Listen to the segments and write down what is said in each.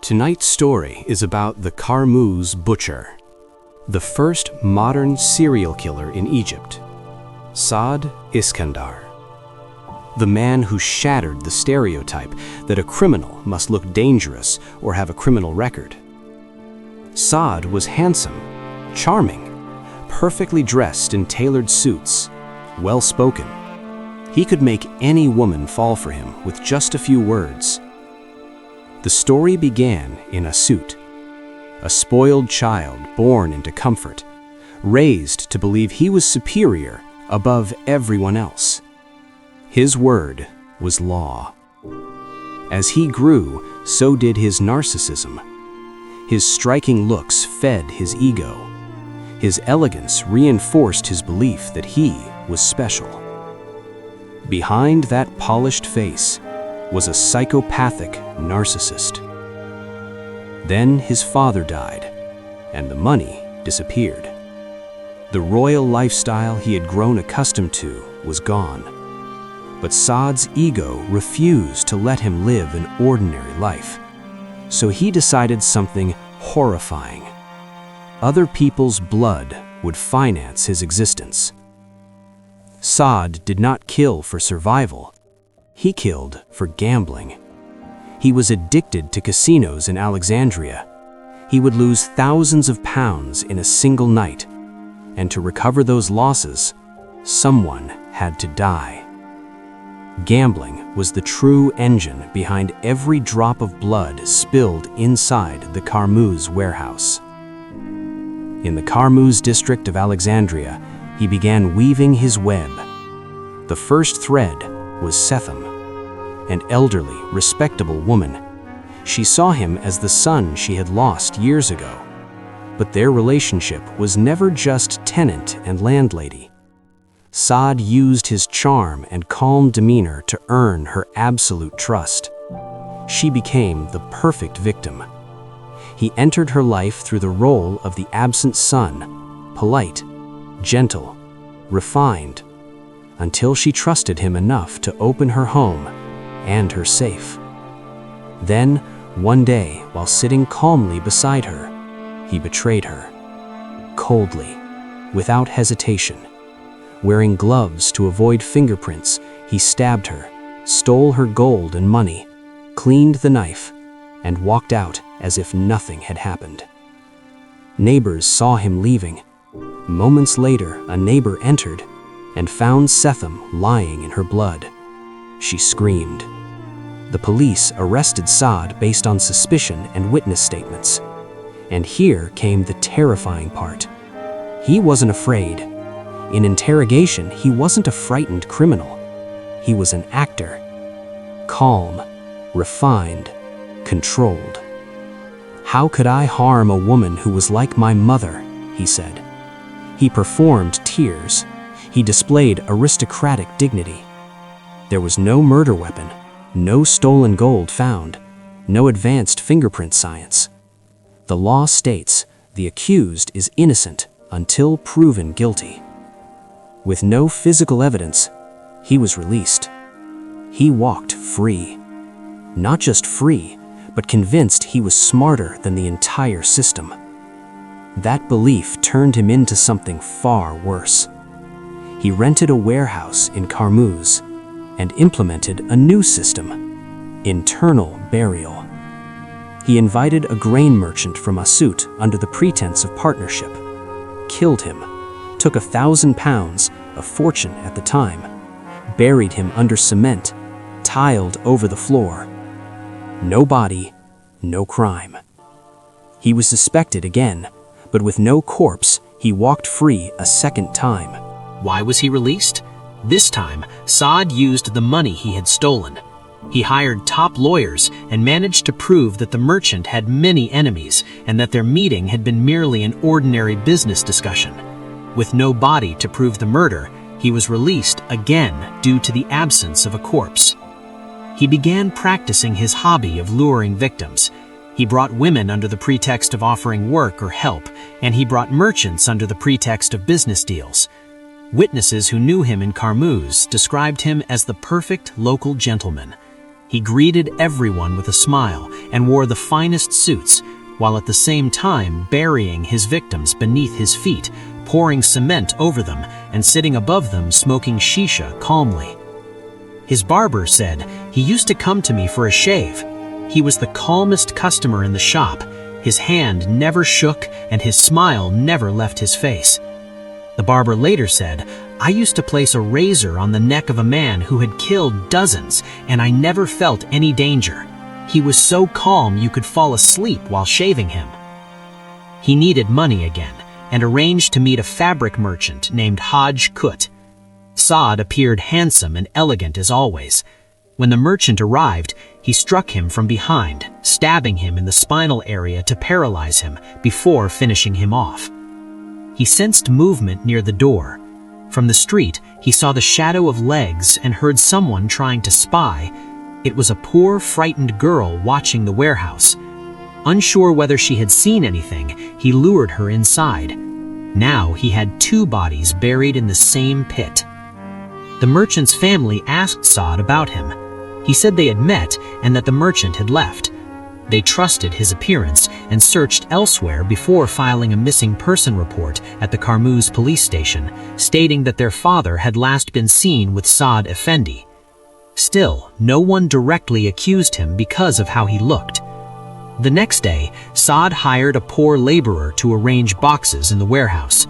Tonight's story is about the Karmouz butcher, the first modern serial killer in Egypt, Saad Iskandar, the man who shattered the stereotype that a criminal must look dangerous or have a criminal record. Saad was handsome, charming, perfectly dressed in tailored suits, well-spoken. He could make any woman fall for him with just a few words. The story began in Asut, a spoiled child born into comfort, raised to believe he was superior above everyone else. His word was law. As he grew, so did his narcissism. His striking looks fed his ego. His elegance reinforced his belief that he was special. Behind that polished face was a psychopathic narcissist. Then his father died, and the money disappeared. The royal lifestyle he had grown accustomed to was gone. But Saad's ego refused to let him live an ordinary life. So he decided something horrifying. Other people's blood would finance his existence. Saad did not kill for survival. He killed for gambling. He was addicted to casinos in Alexandria. He would lose thousands of pounds in a single night, and to recover those losses, someone had to die. Gambling was the true engine behind every drop of blood spilled inside the Karmouz warehouse. In the Karmouz district of Alexandria, he began weaving his web. The first thread was Setham, an elderly, respectable woman. She saw him as the son she had lost years ago. But their relationship was never just tenant and landlady. Saad used his charm and calm demeanor to earn her absolute trust. She became the perfect victim. He entered her life through the role of the absent son, polite, gentle, refined, until she trusted him enough to open her home and her safe. Then, one day, while sitting calmly beside her, he betrayed her. Coldly, without hesitation. Wearing gloves to avoid fingerprints, he stabbed her, stole her gold and money, cleaned the knife, and walked out as if nothing had happened. Neighbors saw him leaving. Moments later, a neighbor entered and found Setham lying in her blood. She screamed. The police arrested Saad based on suspicion and witness statements. And here came the terrifying part. He wasn't afraid. In interrogation, he wasn't a frightened criminal. He was an actor. Calm, refined, controlled. "How could I harm a woman who was like my mother?" he said. He performed tears. He displayed aristocratic dignity. There was no murder weapon, no stolen gold found, no advanced fingerprint science. The law states the accused is innocent until proven guilty. With no physical evidence, he was released. He walked free. Not just free, but convinced he was smarter than the entire system. That belief turned him into something far worse. He rented a warehouse in Karmouz and implemented a new system: internal burial. He invited a grain merchant from Asut under the pretense of partnership, killed him, took 1,000 pounds, a fortune at the time, buried him under cement, tiled over the floor. No body, no crime. He was suspected again, but with no corpse, he walked free a second time. Why was he released? This time, Saad used the money he had stolen. He hired top lawyers and managed to prove that the merchant had many enemies and that their meeting had been merely an ordinary business discussion. With no body to prove the murder, he was released again due to the absence of a corpse. He began practicing his hobby of luring victims. He brought women under the pretext of offering work or help, and he brought merchants under the pretext of business deals. Witnesses who knew him in Karmouz described him as the perfect local gentleman. He greeted everyone with a smile and wore the finest suits, while at the same time burying his victims beneath his feet, pouring cement over them, and sitting above them smoking shisha calmly. His barber said he used to come to me for a shave. He was the calmest customer in the shop. His hand never shook and his smile never left his face. The barber later said, I used to place a razor on the neck of a man who had killed dozens, and I never felt any danger. He was so calm you could fall asleep while shaving him. He needed money again and arranged to meet a fabric merchant named Haj Kut. Saad appeared handsome and elegant as always. When the merchant arrived, he struck him from behind, stabbing him in the spinal area to paralyze him before finishing him off. He sensed movement near the door. From the street, he saw the shadow of legs and heard someone trying to spy. It was a poor, frightened girl watching the warehouse. Unsure whether she had seen anything, he lured her inside. Now he had 2 bodies buried in the same pit. The merchant's family asked Saad about him. He said they had met and that the merchant had left. They trusted his appearance and searched elsewhere before filing a missing person report at the Karmouz police station, stating that their father had last been seen with Saad Effendi. Still, no one directly accused him because of how he looked. The next day, Saad hired a poor laborer to arrange boxes in the warehouse.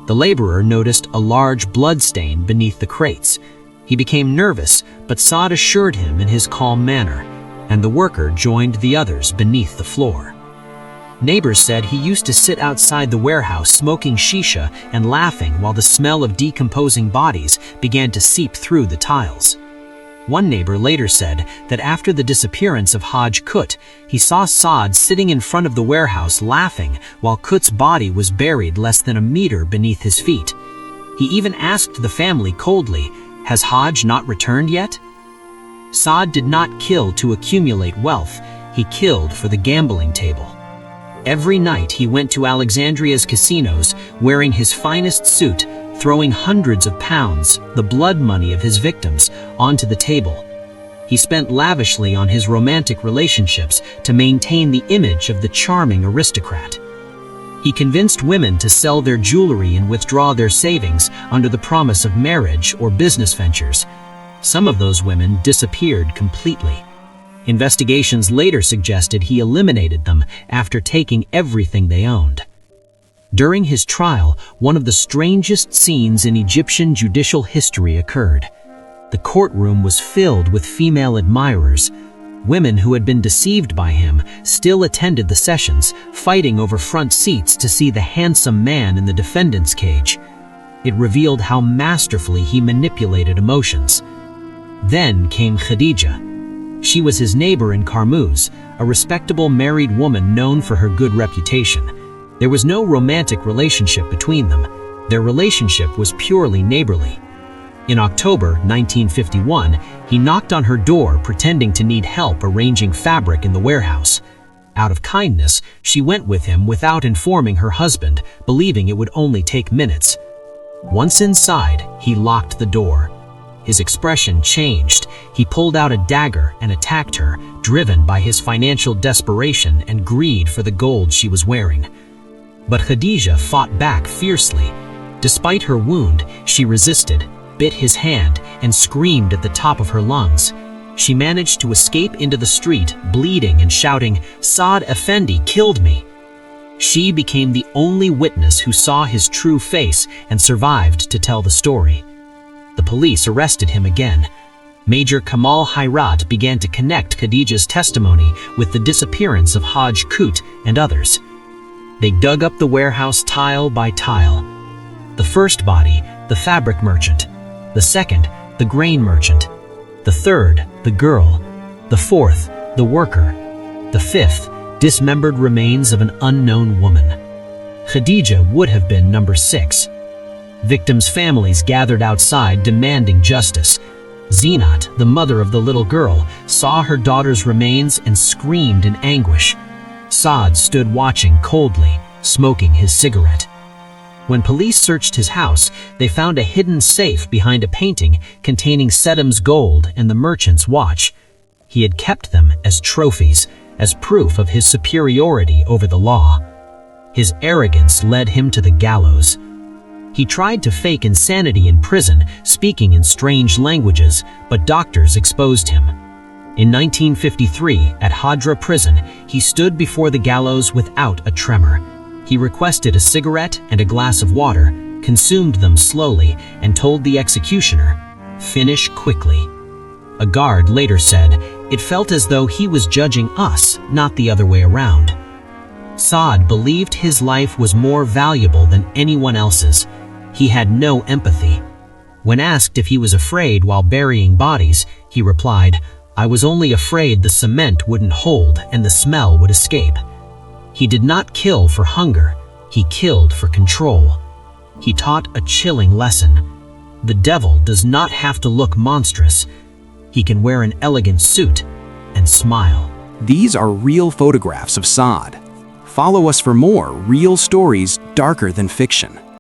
The laborer noticed a large blood stain beneath the crates. He became nervous, but Saad assured him in his calm manner, and the worker joined the others beneath the floor. Neighbors said he used to sit outside the warehouse smoking shisha and laughing while the smell of decomposing bodies began to seep through the tiles. One neighbor later said that after the disappearance of Haj Kut, he saw Saad sitting in front of the warehouse laughing while Kut's body was buried less than a meter beneath his feet. He even asked the family coldly, "Has Haj not returned yet?" Saad did not kill to accumulate wealth, he killed for the gambling table. Every night he went to Alexandria's casinos wearing his finest suit, throwing hundreds of pounds, the blood money of his victims, onto the table. He spent lavishly on his romantic relationships to maintain the image of the charming aristocrat. He convinced women to sell their jewelry and withdraw their savings under the promise of marriage or business ventures. Some of those women disappeared completely. Investigations later suggested he eliminated them after taking everything they owned. During his trial, one of the strangest scenes in Egyptian judicial history occurred. The courtroom was filled with female admirers. Women who had been deceived by him still attended the sessions, fighting over front seats to see the handsome man in the defendant's cage. It revealed how masterfully he manipulated emotions. Then came Khadija. She was his neighbor in Karmouz, a respectable married woman known for her good reputation. There was no romantic relationship between them. Their relationship was purely neighborly. In October 1951, he knocked on her door pretending to need help arranging fabric in the warehouse. Out of kindness, she went with him without informing her husband, believing it would only take minutes. Once inside, he locked the door. His expression changed. He pulled out a dagger and attacked her, driven by his financial desperation and greed for the gold she was wearing. But Khadija fought back fiercely. Despite her wound, she resisted, bit his hand, and screamed at the top of her lungs. She managed to escape into the street, bleeding and shouting, "Saad Effendi killed me." She became the only witness who saw his true face and survived to tell the story. The police arrested him again. Major Kamal Hayrat began to connect Khadija's testimony with the disappearance of Haj Kut and others. They dug up the warehouse tile by tile. The first body, the fabric merchant. The second, the grain merchant. The third, the girl. The fourth, the worker. The fifth, dismembered remains of an unknown woman. Khadija would have been number 6. Victims' families gathered outside demanding justice. Zinat, the mother of the little girl, saw her daughter's remains and screamed in anguish. Saad stood watching coldly, smoking his cigarette. When police searched his house, they found a hidden safe behind a painting containing Saddam's gold and the merchant's watch. he had kept them as trophies, as proof of his superiority over the law. His arrogance led him to the gallows. He tried to fake insanity in prison, speaking in strange languages, but doctors exposed him. In 1953, at Hadra prison, he stood before the gallows without a tremor. He requested a cigarette and a glass of water, consumed them slowly, and told the executioner, "Finish quickly." A guard later said, "It felt as though he was judging us, not the other way around." Saad believed his life was more valuable than anyone else's. He had no empathy. When asked if he was afraid while burying bodies, he replied, "I was only afraid the cement wouldn't hold and the smell would escape." He did not kill for hunger, he killed for control. He taught a chilling lesson. The devil does not have to look monstrous. He can wear an elegant suit and smile. These are real photographs of Saad. Follow us for more real stories darker than fiction.